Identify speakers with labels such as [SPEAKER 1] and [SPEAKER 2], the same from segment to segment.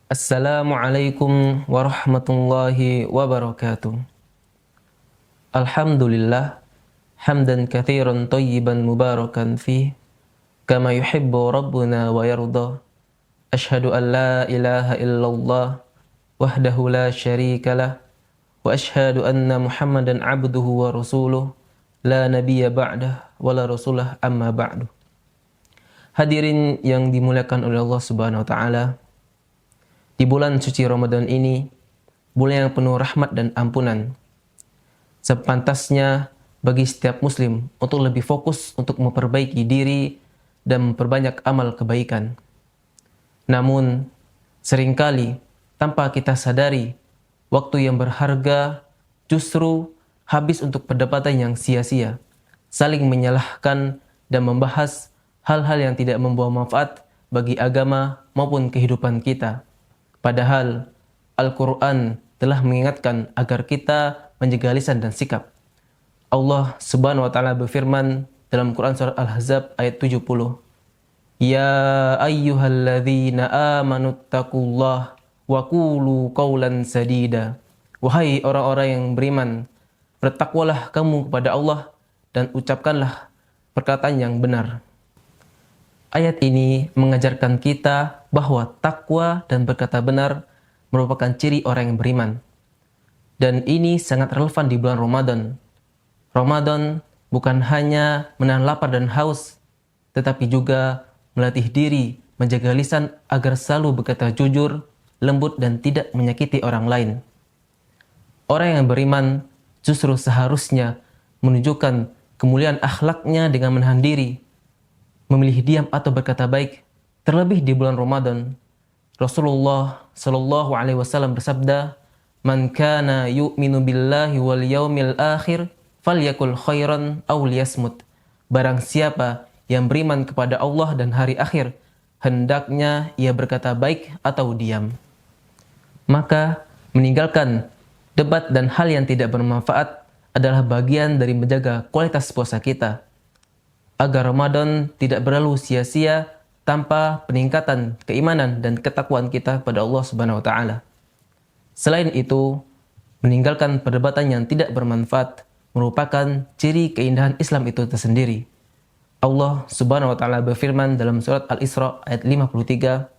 [SPEAKER 1] Assalamualaikum warahmatullahi wabarakatuh. Alhamdulillah, hamdan katsiran thayyiban mubarakan fih, kama yuhibbu rabbuna wa yarda. Ashhadu an la ilaha illallah wahdahu la syarikalah wa ashhadu anna Muhammadan abduhu wa rasuluh la nabiyya ba'dah wa la rasulah amma ba'du. Hadirin yang dimuliakan oleh Allah Subhanahu wa taala, di bulan suci Ramadan ini, bulan yang penuh rahmat dan ampunan, sepantasnya bagi setiap muslim untuk lebih fokus untuk memperbaiki diri dan memperbanyak amal kebaikan. Namun, seringkali tanpa kita sadari, waktu yang berharga justru habis untuk perdebatan yang sia-sia, saling menyalahkan dan membahas hal-hal yang tidak membawa manfaat bagi agama maupun kehidupan kita. Padahal Al-Quran telah mengingatkan agar kita menjaga lisan dan sikap. Allah Subhanahu wa taala berfirman dalam Quran surah Al-Ahzab ayat 70. Ya ayyuhalladzina amanu taqullah wa qulu qawlan sadida. Wahai orang-orang yang beriman, bertakwalah kamu kepada Allah dan ucapkanlah perkataan yang benar. Ayat ini mengajarkan kita bahwa takwa dan berkata benar merupakan ciri orang yang beriman. Dan ini sangat relevan di bulan Ramadan. Ramadan bukan hanya menahan lapar dan haus, tetapi juga melatih diri menjaga lisan agar selalu berkata jujur, lembut dan tidak menyakiti orang lain. Orang yang beriman justru seharusnya menunjukkan kemuliaan akhlaknya dengan menahan diri, memilih diam atau berkata baik, terlebih di bulan Ramadan. Rasulullah Shallallahu Alaihi Wasallam bersabda, "Man kana yu'minu billahi wal yaumil akhir, falyakul khairan aw liyasmut." Barang siapa yang beriman kepada Allah dan hari akhir, hendaknya ia berkata baik atau diam. Maka meninggalkan debat dan hal yang tidak bermanfaat adalah bagian dari menjaga kualitas puasa kita, agar Ramadan tidak berlalu sia-sia tanpa peningkatan keimanan dan ketakwaan kita kepada Allah Subhanahu wa taala. Selain itu, meninggalkan perdebatan yang tidak bermanfaat merupakan ciri keindahan Islam itu tersendiri. Allah Subhanahu wa taala berfirman dalam surat Al-Isra ayat 53,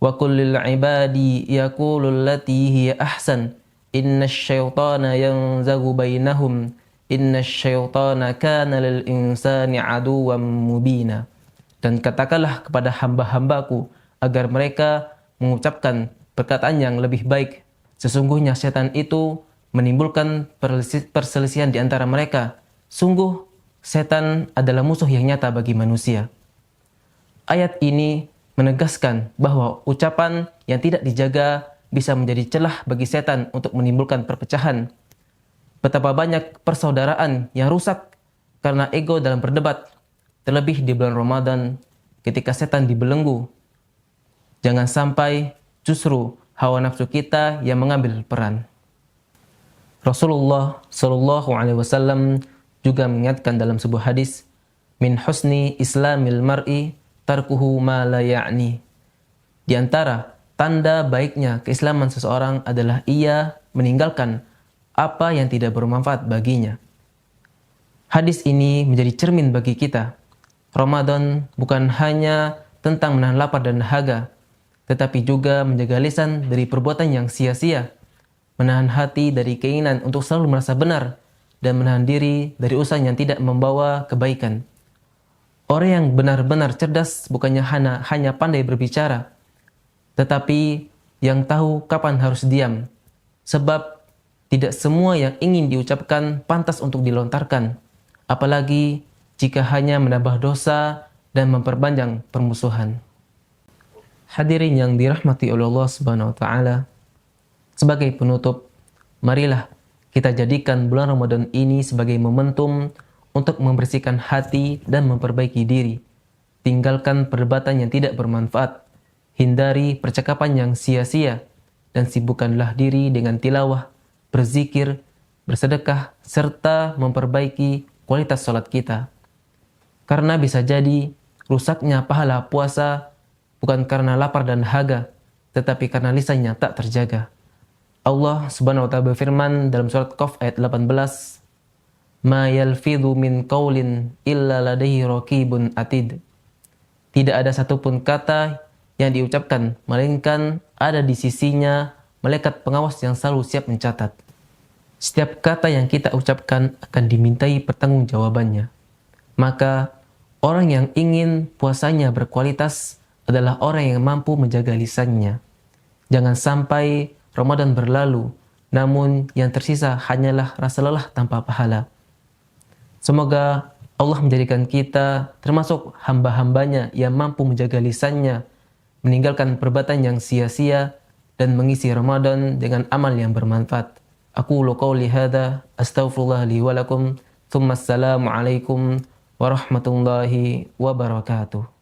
[SPEAKER 1] "Wa qul lil ibadi yaqulul lati hiya ahsan, innasyaitana yanzagu bainahum. Innasyaitana kana lil insani aduwwan mubina." Dan katakanlah kepada hamba-hambaku agar mereka mengucapkan perkataan yang lebih baik. Sesungguhnya setan itu menimbulkan perselisihan di antara mereka. Sungguh setan adalah musuh yang nyata bagi manusia. Ayat ini menegaskan bahwa ucapan yang tidak dijaga bisa menjadi celah bagi setan untuk menimbulkan perpecahan. Betapa banyak persaudaraan yang rusak karena ego dalam berdebat, terlebih di bulan Ramadan ketika setan dibelenggu. Jangan sampai justru hawa nafsu kita yang mengambil peran. Rasulullah Shallallahu Alaihi Wasallam juga mengingatkan dalam sebuah hadis, "Min husni islamil mar'i tarkuhu ma la ya'ni." Di antara tanda baiknya keislaman seseorang adalah ia meninggalkan apa yang tidak bermanfaat baginya. Hadis ini menjadi cermin bagi kita. Ramadan bukan hanya tentang menahan lapar dan dahaga, tetapi juga menjaga lisan dari perbuatan yang sia-sia, menahan hati dari keinginan untuk selalu merasa benar, dan menahan diri dari usaha yang tidak membawa kebaikan. Orang yang benar-benar cerdas bukannya hanya pandai berbicara, tetapi yang tahu kapan harus diam. Sebab tidak semua yang ingin diucapkan pantas untuk dilontarkan, apalagi jika hanya menambah dosa dan memperpanjang permusuhan. Hadirin yang dirahmati oleh Allah Subhanahu wa taala, sebagai penutup, marilah kita jadikan bulan Ramadan ini sebagai momentum untuk membersihkan hati dan memperbaiki diri. Tinggalkan perdebatan yang tidak bermanfaat, hindari percakapan yang sia-sia, dan sibukkanlah diri dengan tilawah, berzikir, bersedekah, serta memperbaiki kualitas salat kita. Karena bisa jadi rusaknya pahala puasa bukan karena lapar dan dahaga, tetapi karena lisannya tak terjaga. Allah Subhanahu wa taala berfirman dalam surat Qaf ayat 18, "Ma yalfidhu min qaulin illa ladaihi raqibun atid." Tidak ada satupun kata yang diucapkan melainkan ada di sisinya malaikat pengawas yang selalu siap mencatat. Setiap kata yang kita ucapkan akan dimintai pertanggungjawabannya. Maka orang yang ingin puasanya berkualitas adalah orang yang mampu menjaga lisannya. Jangan sampai Ramadan berlalu, namun yang tersisa hanyalah rasa lelah tanpa pahala. Semoga Allah menjadikan kita termasuk hamba-hambanya yang mampu menjaga lisannya, meninggalkan perbuatan yang sia-sia, dan mengisi Ramadan dengan amal yang bermanfaat. Aqulu qawli hadza, astaghfirullah li wa lakum, tsumma assalamu alaikum warahmatullahi wabarakatuh.